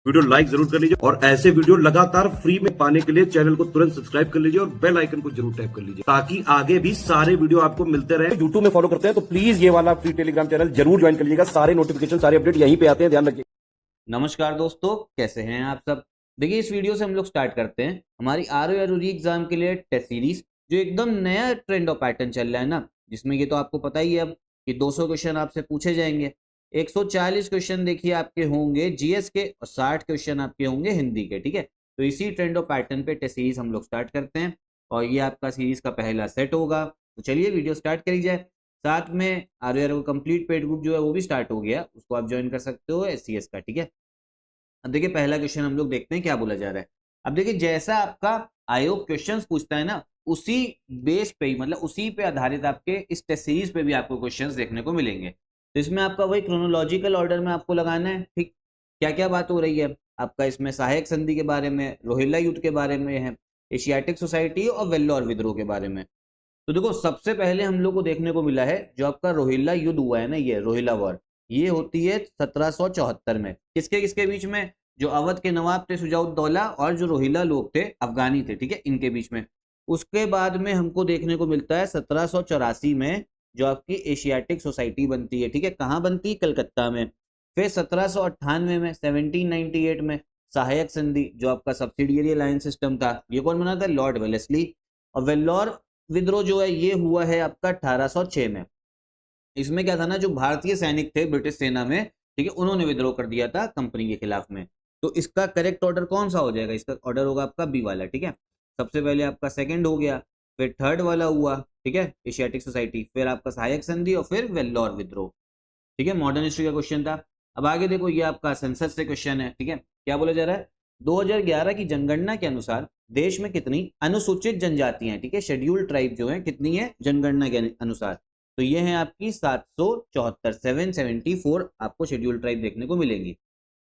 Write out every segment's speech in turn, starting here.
Video like जरूर कर लीजिए और ऐसे वीडियो लगातार फ्री में पाने के लिए चैनल को तुरंत सब्सक्राइब कर लीजिए और बेल आइकन को जरूर टैप कर लीजिए ताकि आगे भी सारे वीडियो आपको मिलते रहे। यूट्यूब में फॉलो करते हैं तो प्लीज ये वाला फ्री टेलीग्राम चैनल जरूर ज्वाइन कर लीजिएगा। सारे नोटिफिकेशन सारे अपडेट यहीं पे आते हैं, ध्यान रखिए। नमस्कार दोस्तों, कैसे हैं आप सब। देखिए, इस वीडियो से हम लोग स्टार्ट करते हैं हमारी आरओ या री एग्जाम के लिए टेस्ट सीरीज, जो एकदम नया ट्रेंड और पैटर्न चल रहा है ना, जिसमें ये तो आपको पता ही है अब कि 200 क्वेश्चन आपसे पूछे जाएंगे। 140 क्वेश्चन देखिए आपके होंगे जीएस के और 60 क्वेश्चन आपके होंगे हिंदी के। ठीक है, तो इसी ट्रेंड और पैटर्न पे टेस्ट सीरीज हम लोग स्टार्ट करते हैं और ये आपका सीरीज का पहला सेट होगा। तो चलिए वीडियो स्टार्ट करी जाए। साथ में आरओ कंप्लीट पेड ग्रुप जो है वो भी स्टार्ट हो गया, उसको आप ज्वाइन कर सकते हो एससीएस का। ठीक है, अब देखिए पहला क्वेश्चन हम लोग देखते हैं क्या बोला जा रहा है। अब देखिए, जैसा आपका आयोग क्वेश्चंस पूछता है ना, उसी बेस पे ही, मतलब उसी पे आधारित आपके इस टेस्ट सीरीज पे भी आपको क्वेश्चंस देखने को मिलेंगे। तो इसमें आपका वही क्रोनोलॉजिकल ऑर्डर में आपको लगाना है। ठीक, क्या क्या बात हो रही है आपका इसमें, सहायक संधि के बारे में, रोहिल्ला युद्ध के बारे में है, एशियाटिक सोसाइटी और वेल्लोर विद्रोह के बारे में। तो देखो, सबसे पहले हम लोग को देखने को मिला है जो आपका रोहिल्ला युद्ध हुआ है ना, ये रोहिल्ला वॉर, ये होती है 1774 में। किसके किसके बीच में? जो अवध के नवाब थे सुजाउद्दौला और जो रोहिल्ला लोग थे अफगानी थे, ठीक है, इनके बीच में। उसके बाद में हमको देखने को मिलता है 1784 में जो आपकी एशियाटिक सोसाइटी बनती है। ठीक है, कहाँ बनती है? कलकत्ता में। फिर 1798 में 1798 में सहायक संधि, जो आपका सब्सिडियरी अलायंस सिस्टम था, ये कौन बना था? Lord Wellesley. और वेल्लोर विद्रोह जो है ये हुआ है आपका 1806 में। इसमें क्या था ना, जो भारतीय सैनिक थे ब्रिटिश सेना में, ठीक है, उन्होंने विद्रोह कर दिया था कंपनी के खिलाफ में। तो इसका करेक्ट ऑर्डर कौन सा हो जाएगा? इसका ऑर्डर होगा आपका बी वाला। ठीक है, सबसे पहले आपका सेकंड हो गया, फिर थर्ड वाला हुआ, ठीक है, एशियाटिक सोसाइटी, फिर आपका सहायक संधि और फिर वेल्लोर विद्रोह। ठीक है, मॉडर्न हिस्ट्री का क्वेश्चन था। अब आगे देखो, ये आपका सेंसस से क्वेश्चन है। ठीक है, क्या बोला जा रहा है? 2011 की जनगणना के अनुसार देश में कितनी अनुसूचित जनजातियां हैं? ठीक है, शेड्यूल्ड ट्राइब जो है कितनी है जनगणना के अनुसार? तो ये है आपकी 774, 774 आपको शेड्यूल्ड ट्राइब देखने को मिलेंगी।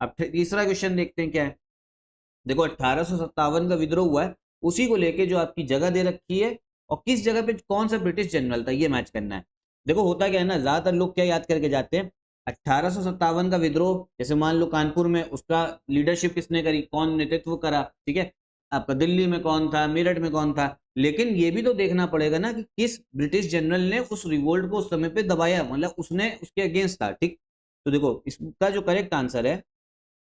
अब तीसरा क्वेश्चन देखते हैं क्या है। देखो, 1857 का विद्रोह हुआ है, उसी को लेके जो आपकी जगह दे रखी है और किस जगह पे कौन सा ब्रिटिश जनरल था, ये मैच करना है। देखो होता क्या है ना, ज्यादातर लोग क्या याद करके जाते हैं, 1857 का विद्रोह, जैसे मान लो कानपुर में उसका लीडरशिप किसने करी, कौन नेतृत्व करा, ठीक है, आपका दिल्ली में कौन था, मेरठ में कौन था। लेकिन ये भी तो देखना पड़ेगा ना कि किस ब्रिटिश जनरल ने उस रिवोल्ट को उस समय पे दबाया, मतलब उसने उसके अगेंस्ट था। ठीक, तो देखो इसका जो करेक्ट आंसर है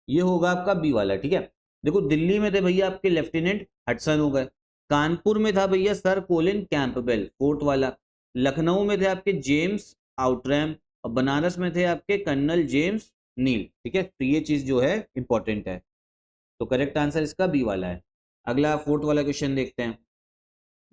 ये होगा आपका बी वाला। ठीक है, देखो दिल्ली में थे भैया आपके लेफ्टिनेंट हडसन हो गए, कानपुर में था भैया सर कोलिन कैंपबेल फोर्थ वाला, लखनऊ में थे आपके जेम्स आउटरैम और बनारस में थे आपके कर्नल जेम्स नील। ठीक है, तो ये चीज जो है इंपॉर्टेंट है, तो करेक्ट आंसर इसका बी वाला है। अगला फोर्थ वाला क्वेश्चन देखते हैं।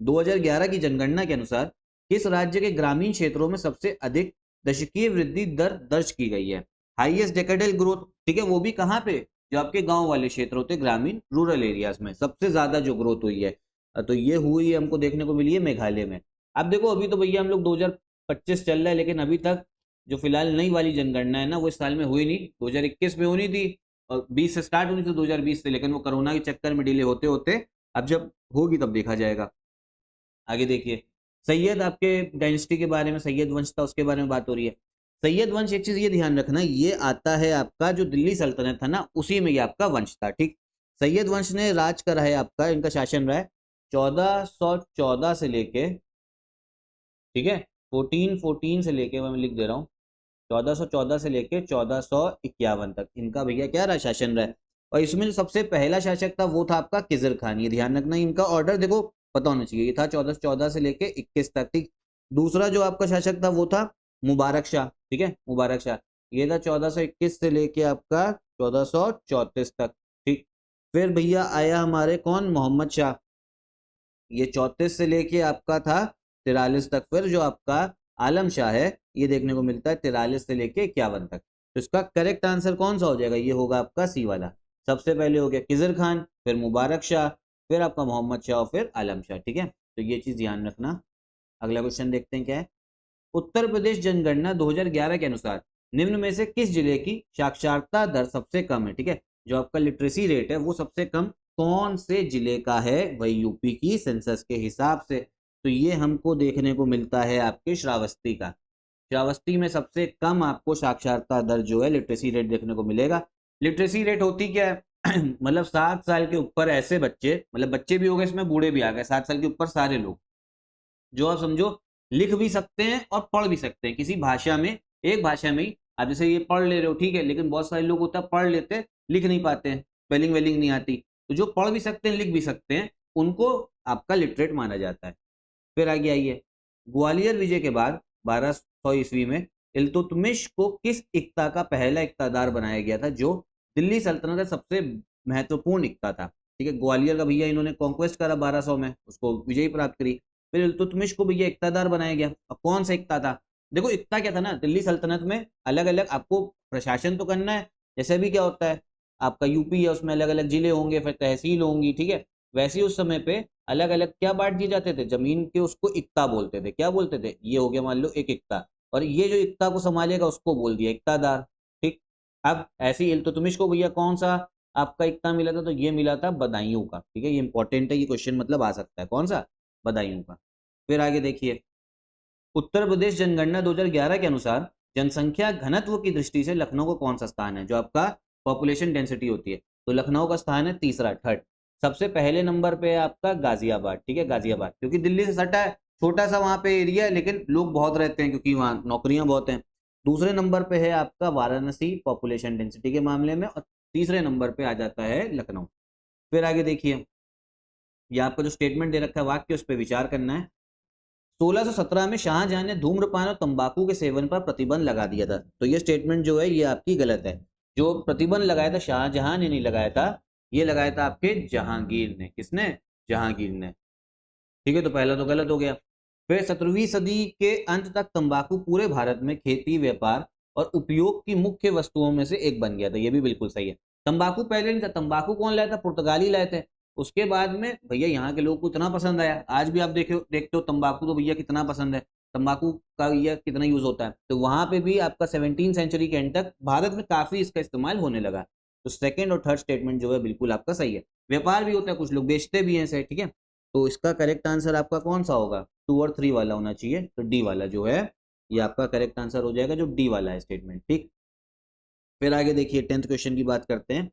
2011 की जनगणना के अनुसार किस राज्य के ग्रामीण क्षेत्रों में सबसे अधिक दशकीय वृद्धि दर दर्ज की गई है? हाईएस्ट डेकेडल ग्रोथ, ठीक है, वो भी कहाँ पे? जो आपके गांव वाले क्षेत्र होते, ग्रामीण रूरल एरियाज में सबसे ज्यादा जो ग्रोथ हुई है, तो ये हुई हमको देखने को मिली है मेघालय में। अब देखो, अभी तो भैया हम लोग 2025 चल रहा है, लेकिन अभी तक जो फिलहाल नई वाली जनगणना है ना, वो इस साल में हुई नहीं। 2021 में होनी थी और 20 से स्टार्ट होनी थी 2020 से, लेकिन वो कोरोना के चक्कर में डिले होते होते अब जब होगी तब देखा जाएगा। आगे देखिए, सैयद आपके डायनेस्टी के बारे में, सैयद वंश था उसके बारे में बात हो रही है। सैयद वंश, एक चीज ये ध्यान रखना, ये आता है आपका जो दिल्ली सल्तनत था ना, उसी में ये आपका वंश था। ठीक, सैयद वंश ने राज करा है आपका, इनका शासन रहा है 1414 से लेके, ठीक है, 1414 से लेके, मैं लिख दे रहा हूँ, 1414 से लेके 1451 तक इनका भैया क्या रहा, शासन रहा है। और इसमें जो सबसे पहला शासक था वो था आपका किजर खान, ये ध्यान रखना, इनका ऑर्डर देखो पता होना चाहिए, ये था 1414 से लेके 21 तक। ठीक, दूसरा जो आपका शासक था वो था मुबारक शाह। ठीक है, मुबारक शाह, ये था 1421 से लेके आपका 1434 तक। ठीक, फिर भैया आया हमारे कौन, मोहम्मद शाह, ये 34 से लेके आपका था 43 तक। फिर जो आपका आलम शाह है, ये देखने को मिलता है 43 से लेके 51 तक। तो इसका करेक्ट आंसर कौन सा हो जाएगा? ये होगा आपका सी वाला। सबसे पहले हो गया किजर खान, फिर मुबारक शाह, फिर आपका मोहम्मद शाह और फिर आलम शाह। ठीक है, तो ये चीज ध्यान रखना। अगला क्वेश्चन देखते हैं क्या है। उत्तर प्रदेश जनगणना 2011 के अनुसार निम्न में से किस जिले की साक्षरता दर सबसे कम है? ठीक है, जो आपका लिटरेसी रेट है वो सबसे कम कौन से जिले का है? वही यूपी की सेंसस के हिसाब से। तो ये हमको देखने को मिलता है आपके श्रावस्ती का। श्रावस्ती में सबसे कम आपको साक्षरता दर जो है, लिटरेसी रेट देखने को मिलेगा। लिटरेसी रेट होती क्या है मतलब 7 साल के ऊपर ऐसे बच्चे, मतलब बच्चे भी हो गए इसमें, बूढ़े भी आ गए, 7 साल के ऊपर सारे लोग, जो आप समझो लिख भी सकते हैं और पढ़ भी सकते हैं किसी भाषा में, एक भाषा में ही। आप जैसे ये पढ़ ले रहे हो ठीक है, लेकिन बहुत सारे लोग होता है पढ़ लेते हैं लिख नहीं पाते हैं, स्पेलिंग वेलिंग नहीं आती, तो जो पढ़ भी सकते हैं लिख भी सकते हैं उनको आपका लिटरेट माना जाता है। फिर आगे आइए, ग्वालियर विजय के बाद 1200 ईस्वी में इल्तुतमिश को किस इक्ता का पहला इक्तादार बनाया गया था, जो दिल्ली सल्तनत का सबसे महत्वपूर्ण इक्ता था। ठीक है, ग्वालियर का भैया इन्होंने कॉन्क्वेस्ट करा 1200 में, उसको विजयी प्राप्त करी, फिर इल्तुतमिश को भैया इक्तादार बनाया गया। अब कौन सा इक्ता था? देखो इक्ता क्या था ना, दिल्ली सल्तनत में अलग अलग आपको प्रशासन तो करना है, जैसे भी क्या होता है आपका यूपी है उसमें अलग अलग जिले होंगे, फिर तहसील होंगी, ठीक है, वैसे ही उस समय पे अलग अलग क्या बांट दिए जाते थे जमीन के, उसको इक्ता बोलते थे। क्या बोलते थे? ये हो गया मान लो एक इक्ता, और ये जो इक्ता को संभालेगा उसको बोल दिया इक्तादार। ठीक, अब ऐसी इल्तुतमिश को भैया कौन सा आपका इक्ता मिला था? तो ये मिला था बदायूं का। ठीक है, ये इंपॉर्टेंट है, ये क्वेश्चन मतलब आ सकता है, कौन सा? बदायूं का। फिर आगे देखिए, उत्तर प्रदेश जनगणना 2011 के अनुसार जनसंख्या घनत्व की दृष्टि से लखनऊ का कौन सा स्थान है, जो आपका पॉपुलेशन डेंसिटी होती है? तो लखनऊ का स्थान है तीसरा, थर्ड। सबसे पहले नंबर पे है आपका गाजियाबाद। ठीक है, गाजियाबाद क्योंकि दिल्ली से सटा है, छोटा सा वहां पे एरिया है, लेकिन लोग बहुत रहते हैं क्योंकि वहाँ नौकरियां बहुत हैं। दूसरे नंबर पे है आपका वाराणसी पॉपुलेशन डेंसिटी के मामले में, और तीसरे नंबर पे आ जाता है लखनऊ। फिर आगे देखिए, ये आपका जो स्टेटमेंट दे रखा है वाक्य, उस पर विचार करना है। 1617 में शाहजहां ने धूम्रपान और तंबाकू के सेवन पर प्रतिबंध लगा दिया था। तो ये स्टेटमेंट जो है ये आपकी गलत है। जो प्रतिबंध लगाया था शाहजहां ने नहीं लगाया था, ये लगाया था आपके जहांगीर ने। किसने? जहांगीर ने। ठीक है, तो पहला तो गलत हो गया। फिर 17वीं सदी के अंत तक तंबाकू पूरे भारत में खेती, व्यापार और उपयोग की मुख्य वस्तुओं में से एक बन गया था। ये भी बिल्कुल सही है। तंबाकू पहले नहीं था, तंबाकू कौन लाया था? पुर्तगाली लाए थे। उसके बाद में भैया यहाँ के लोगों को इतना पसंद आया, आज भी आप देखते हो तंबाकू तो भैया कितना पसंद है, तंबाकू का भैया कितना यूज होता है, तो वहां पे भी आपका 17 सेंचुरी के एंड तक भारत में काफी इसका इस्तेमाल होने लगा। तो सेकंड और थर्ड स्टेटमेंट जो है बिल्कुल आपका सही है। व्यापार भी होता है, कुछ लोग बेचते भी हैं, सही, ठीक है। तो इसका करेक्ट आंसर आपका कौन सा होगा? 2 और 3 वाला होना चाहिए, तो डी वाला जो है ये आपका करेक्ट आंसर हो जाएगा, जो डी वाला है स्टेटमेंट। ठीक, फिर आगे देखिए 10th क्वेश्चन की बात करते हैं।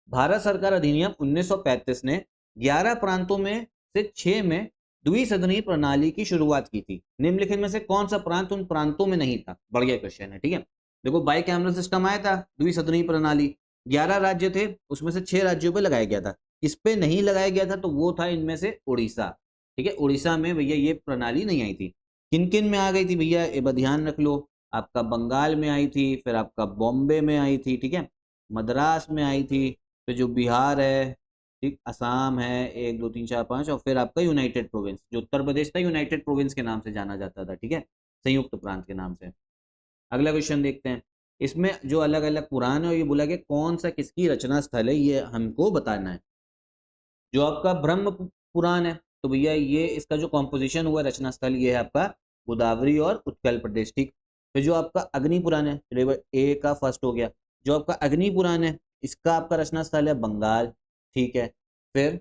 भारत सरकार अधिनियम 1935 ने 11 प्रांतों में से 6 में द्विसदनीय प्रणाली की शुरुआत की थी। निम्नलिखित में से कौन सा प्रांत उन प्रांतों में नहीं था? बढ़िया क्वेश्चन है, ठीक है। देखो बाई कैमरल सिस्टम आया था, द्विसदनीय प्रणाली, 11 राज्य थे, उसमें से 6 राज्यों पे लगाया गया था। इस पे नहीं लगाया गया था तो वो था इनमें से उड़ीसा। ठीक है, उड़ीसा में भैया ये प्रणाली नहीं आई थी। किन किन में आ गई थी भैया, ये ध्यान रख लो। आपका बंगाल में आई थी, फिर आपका बॉम्बे में आई थी, ठीक है, मद्रास में आई थी, फिर जो बिहार है, ठीक, असम है, 1 2 3 4 5, और फिर आपका यूनाइटेड प्रोविंस, जो उत्तर प्रदेश था यूनाइटेड प्रोविंस के नाम से जाना जाता था, ठीक है, संयुक्त प्रांत के नाम से। अगला क्वेश्चन देखते हैं। इसमें जो अलग अलग पुराण है, ये बोला गया कौन सा किसकी रचना स्थल है, ये हमको बताना है। जो आपका ब्रह्म पुराण है, तो भैया ये इसका जो कॉम्पोजिशन हुआ रचना स्थल, ये है आपका गोदावरी और उत्कल प्रदेश। ठीक, फिर जो आपका अग्नि पुराण है, रिवर ए का फर्स्ट हो गया, जो आपका अग्नि पुराण है इसका आपका रचना स्थल है बंगाल। ठीक है, फिर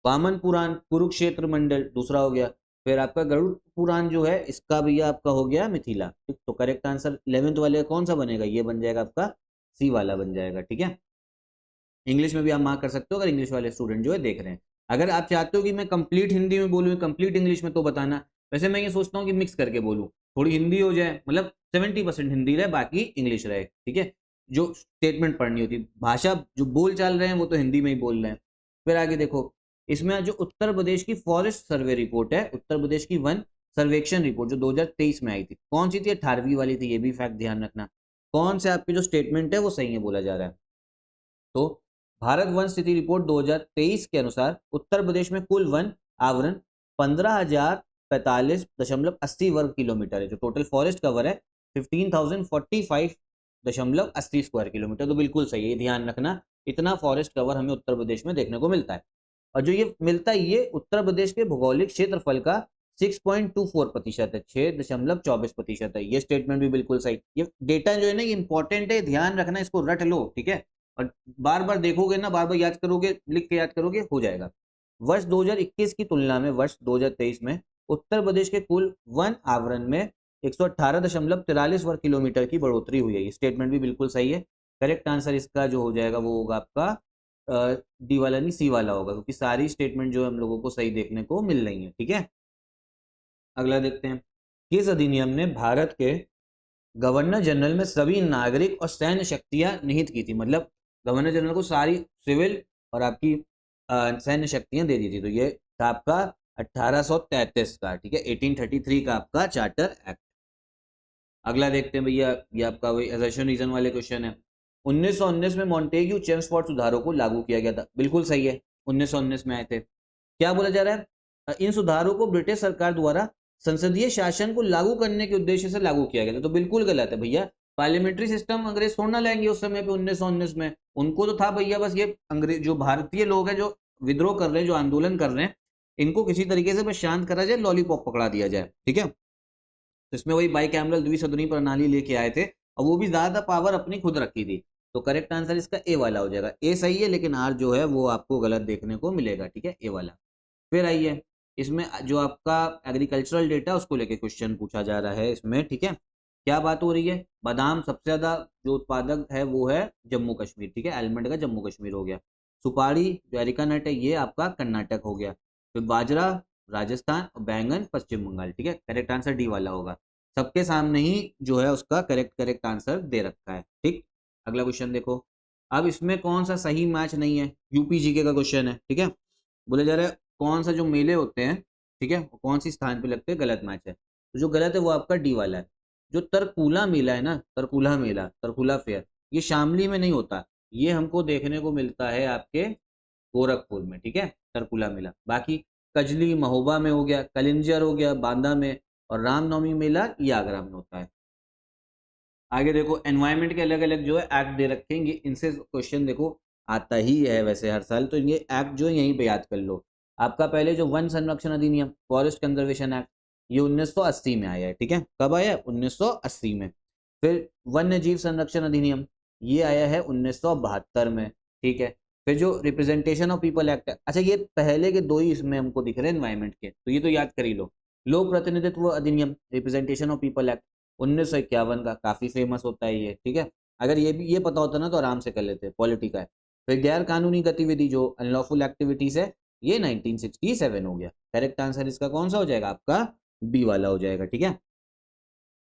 वामन पुराण कुरुक्षेत्र मंडल दूसरा हो गया, फिर आपका गरुड़ पुराण जो है इसका भैया आपका हो गया मिथिला। ठीक, तो करेक्ट आंसर 11th वाले कौन सा बनेगा? ये बन जाएगा आपका सी वाला बन जाएगा, ठीक है। इंग्लिश में भी आप मार्क कर सकते हो अगर इंग्लिश वाले स्टूडेंट जो है देख रहे हैं। अगर आप चाहते हो कि मैं कंप्लीट हिंदी में बोलूँ, कंप्लीट इंग्लिश में, तो बताना। वैसे मैं ये सोचता हूँ कि मिक्स करके बोलूँ, थोड़ी हिंदी हो जाए, मतलब 70% हिंदी रहे बाकी इंग्लिश रहे, ठीक है। जो स्टेटमेंट पढ़नी होती, भाषा जो बोल चाल रहे हैं वो तो हिंदी में ही बोल रहे हैं। फिर आगे देखो, इसमें जो उत्तर प्रदेश की फॉरेस्ट सर्वे रिपोर्ट है, उत्तर प्रदेश की वन सर्वेक्षण रिपोर्ट जो 2023 में आई थी, कौन सी थी? 18वीं वाली थी, ये भी फैक्ट ध्यान रखना। कौन से आपकी जो स्टेटमेंट है वो सही है बोला जा रहा है? तो भारत वन स्थिति रिपोर्ट 2023 के अनुसार उत्तर प्रदेश में कुल वन आवरण 15,045.80 वर्ग किलोमीटर है। जो टोटल फॉरेस्ट कवर है 15,045.80 स्क्वायर किलोमीटर। तो बिल्कुल सही है, ये ध्यान रखना, इतना फॉरेस्ट कवर हमें उत्तर प्रदेश में देखने को मिलता है। और जो ये मिलता है ये उत्तर प्रदेश के भौगोलिक क्षेत्रफल का 6.24% है, 6.24% है। ये स्टेटमेंट भी बिल्कुल सही। ये डेटा जो है ना ये इंपॉर्टेंट है, ध्यान रखना, इसको रट लो, ठीक है। और बार बार देखोगे ना, बार बार याद करोगे, लिख के याद करोगे, हो जाएगा। वर्ष 2021 की तुलना में वर्ष 2023 में उत्तर प्रदेश के कुल वन आवरण में 118.43 वर्ग किलोमीटर की बढ़ोतरी हुई है। ये स्टेटमेंट भी बिल्कुल सही है। करेक्ट आंसर इसका जो हो जाएगा वो होगा आपका डी वाला नहीं सी वाला होगा, क्योंकि सारी स्टेटमेंट जो है हम लोगों को सही देखने को मिल रही है। ठीक है, अगला देखते हैं। किस अधिनियम ने भारत के गवर्नर जनरल में सभी नागरिक और सैन्य शक्तियां निहित की थी? मतलब गवर्नर जनरल को सारी सिविल और आपकी सैन्य शक्तियां दे दी थी। तो ये था आपका 1833 का, ठीक है, 1833 का आपका चार्टर एक्ट। अगला देखते हैं भैया, ये आपका वही असर्शन रीजन वाले क्वेश्चन है। 1919 में मॉन्टेग्यू चेम्सफोर्ड सुधारों को लागू किया गया था। बिल्कुल सही है, 1919 में आए थे। क्या बोला जा रहा है? इन सुधारों को ब्रिटिश सरकार द्वारा संसदीय शासन को लागू करने के उद्देश्य से लागू किया गया था। तो बिल्कुल गलत है भैया, पार्लियामेंट्री सिस्टम अंग्रेज थोड़ा ना लाएंगे उस समय पे 1919 में। उनको तो था भैया बस ये अंग्रेज जो भारतीय लोग हैं जो विद्रोह कर रहे हैं, जो आंदोलन कर रहे हैं, इनको किसी तरीके से बस शांत करा जाए, लॉलीपॉप पकड़ा दिया जाए। ठीक है, तो इसमें वही बाई कैमरल द्विसदनी प्रणाली लेके आए थे, और वो भी ज्यादा पावर अपनी खुद रखी थी। तो करेक्ट आंसर इसका ए वाला हो जाएगा। ए सही है, लेकिन आर जो है वो आपको गलत देखने को मिलेगा। ठीक है, ए वाला। फिर आइए, इसमें जो आपका एग्रीकल्चरल डेटा उसको लेके क्वेश्चन पूछा जा रहा है इसमें। ठीक है, क्या बात हो रही है? बादाम सबसे ज्यादा जो उत्पादक है वो है जम्मू कश्मीर। ठीक है, आलमंड का जम्मू कश्मीर हो गया। सुपारी जो एरिका नट है ये आपका कर्नाटक हो गया। फिर बाजरा राजस्थान और बैंगन पश्चिम बंगाल। ठीक है, करेक्ट आंसर डी वाला होगा। सबके सामने ही जो है उसका करेक्ट आंसर दे रखा है। ठीक, अगला क्वेश्चन देखो। अब इसमें कौन सा सही मैच नहीं है? यूपी जीके का क्वेश्चन है। ठीक है, बोले जा रहा है कौन सा जो मेले होते हैं, ठीक है, वो कौन सी स्थान पे लगते हैं? गलत मैच है। तो जो गलत है वो आपका डी वाला है। जो तरकुला मेला है ना, तरकुला मेला, तरकुला फेयर, ये शामली में नहीं होता, ये हमको देखने को मिलता है आपके गोरखपुर में। ठीक है, तरकुला मेला। बाकी कजली महोबा में हो गया, कलिंजर हो गया बांदा में, और रामनवमी मेला ये आगरा में होता है। आगे देखो, एनवायरमेंट के अलग अलग जो है एक्ट दे रखेंगे, इनसे क्वेश्चन देखो आता ही है वैसे हर साल, तो ये एक्ट जो है यहीं पे याद कर लो। आपका पहले जो वन संरक्षण अधिनियम, फॉरेस्ट कंजर्वेशन एक्ट, ये 1980 में आया है। ठीक है, कब आया है? 1980 में। फिर वन्य जीव संरक्षण अधिनियम, ये आया है 1972 में। ठीक है, फिर जो रिप्रेजेंटेशन ऑफ पीपल एक्ट है, अच्छा ये पहले के दो ही इसमें हमको दिख रहे हैं एनवायरमेंट के, तो ये तो याद कर ही लो। लोक प्रतिनिधित्व अधिनियम, रिप्रेजेंटेशन ऑफ पीपल एक्ट 1951 का, काफी फेमस होता है ये। ठीक है, अगर ये भी ये पता होता ना तो आराम से कर लेते, पॉलिटी का है। फिर गैर कानूनी गतिविधि जो अनलॉफुल एक्टिविटीज है, ये 1967 हो गया। करेक्ट आंसर इसका कौन सा हो जाएगा? आपका बी वाला हो जाएगा। ठीक है,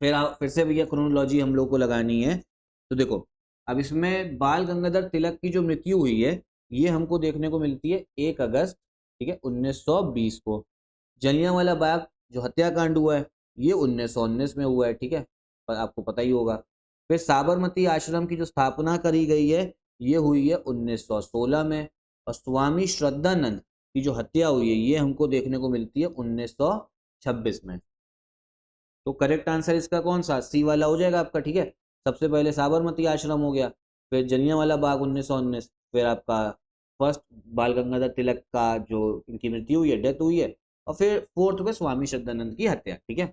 फिर से भैया क्रोनोलॉजी हम लोग को लगानी है। तो देखो, अब इसमें बाल गंगाधर तिलक की जो मृत्यु हुई है ये हमको देखने को मिलती है 1 अगस्त, ठीक है, 1920 को। जलियांवाला बाग जो हत्याकांड हुआ है ये 1919 में हुआ है। ठीक है, पर आपको पता ही होगा। फिर साबरमती आश्रम की जो स्थापना करी गई है ये हुई है 1916 में, और स्वामी श्रद्धानंद की जो हत्या हुई है ये हमको देखने को मिलती है 1926 में। तो करेक्ट आंसर इसका कौन सा? सी वाला हो जाएगा आपका। ठीक है, सबसे पहले साबरमती आश्रम हो गया, फिर जलियांवाला बाग 1919, फिर आपका फर्स्ट बाल गंगाधर तिलक का जो इनकी मृत्यु हुई है, डेथ हुई है, और फिर फोर्थ पे स्वामी श्रद्धानंद की हत्या। ठीक है,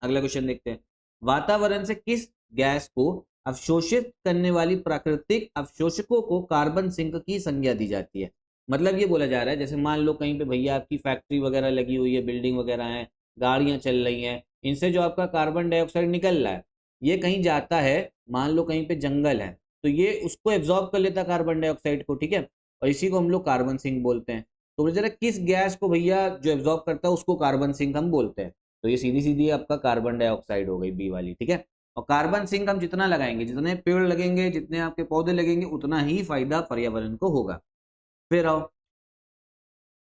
अगला क्वेश्चन देखते हैं। वातावरण से किस गैस को अवशोषित करने वाली प्राकृतिक अवशोषकों को कार्बन सिंक की संज्ञा दी जाती है? मतलब ये बोला जा रहा है जैसे मान लो कहीं पे भैया आपकी फैक्ट्री वगैरह लगी हुई है, बिल्डिंग वगैरह है, गाड़ियां चल रही हैं, इनसे जो आपका कार्बन डाइऑक्साइड निकल रहा है ये कहीं जाता है, मान लो कहीं पे जंगल है तो ये उसको एब्जॉर्ब कर लेता है कार्बन डाइऑक्साइड को। ठीक है, और इसी को हम लोग कार्बन सिंक बोलते हैं। तो जरा किस गैस को भैया जो एब्जॉर्ब करता है उसको कार्बन सिंक हम बोलते हैं? तो ये सीधी सीधी आपका कार्बन डाइऑक्साइड हो गई, बी वाली। ठीक है, और कार्बन सिंक हम जितना लगाएंगे, जितने पेड़ लगेंगे, जितने आपके पौधे लगेंगे, उतना ही फायदा पर्यावरण को होगा। फिर आओ,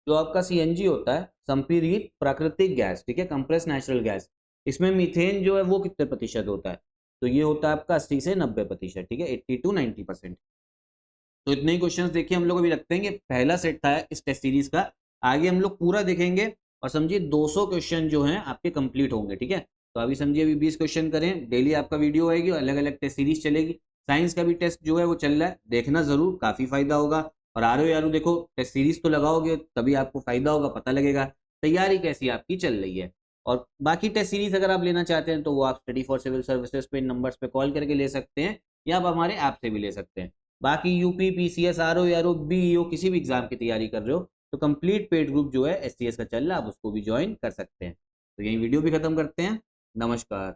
जो आपका सीएनजी होता है, संपीड़ित प्राकृतिक गैस, ठीक है, कंप्रेस नेचुरल गैस, इसमें मीथेन जो है वो कितने प्रतिशत होता है? तो ये होता है आपका 80 से 90%। ठीक है, 80 to 90%। तो इतने ही क्वेश्चंस देखिए हम लोग अभी रखते हैं। पहला सेट था इस टेस्ट सीरीज का, आगे हम लोग पूरा देखेंगे और समझिए 200 क्वेश्चन जो हैं आपके कंप्लीट होंगे। ठीक है, तो अभी समझिए अभी 20 क्वेश्चन करें, डेली आपका वीडियो आएगी, अलग अलग टेस्ट सीरीज चलेगी। साइंस का भी टेस्ट जो है वो चल रहा है, देखना जरूर, काफी फायदा होगा। और आरो यारो देखो, टेस्ट सीरीज तो लगाओगे तभी आपको फायदा होगा, पता लगेगा तैयारी कैसी आपकी चल रही है। और बाकी टेस्ट सीरीज अगर आप लेना चाहते हैं तो वो आप स्टडी फॉर सिविल सर्विसेज पे इन नंबर्स पे कॉल करके ले सकते हैं, या आप हमारे ऐप से भी ले सकते हैं। बाकी यूपी पीसीएस आरओ यारो बीईओ किसी भी एग्जाम की तैयारी कर रहे हो तो कंप्लीट पेड ग्रुप जो है एसटीएस का चल रहा है, आप उसको भी ज्वाइन कर सकते हैं। तो यही वीडियो भी खत्म करते हैं। नमस्कार।